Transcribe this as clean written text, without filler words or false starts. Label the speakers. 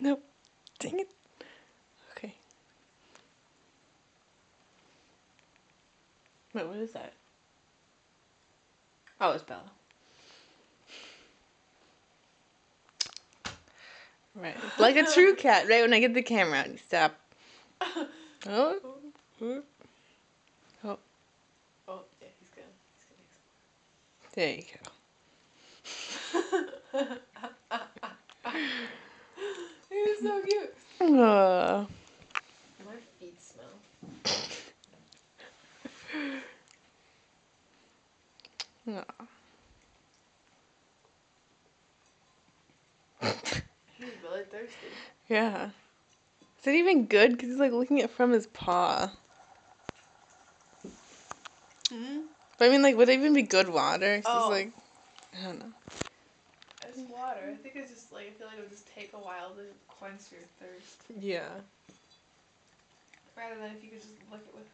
Speaker 1: Nope. Dang it. Okay. Wait, what is that? Oh, it's Bella. Right. Like a true cat, right? When I get the camera out, you stop. Oh. Oh. Oh.
Speaker 2: Oh, yeah, he's good.
Speaker 1: There you go.
Speaker 2: He's so cute.
Speaker 1: Oh.
Speaker 2: My feet smell.
Speaker 1: Oh.
Speaker 2: He's really thirsty.
Speaker 1: Yeah. Is it even good? Because he's like looking at it from his paw. But I mean, like, would it even be good water? 'Cause it's like, I don't know.
Speaker 2: It's water. I think it's just like, I feel like it would just take a while to quench your thirst.
Speaker 1: Yeah.
Speaker 2: Rather than if you could just lick it with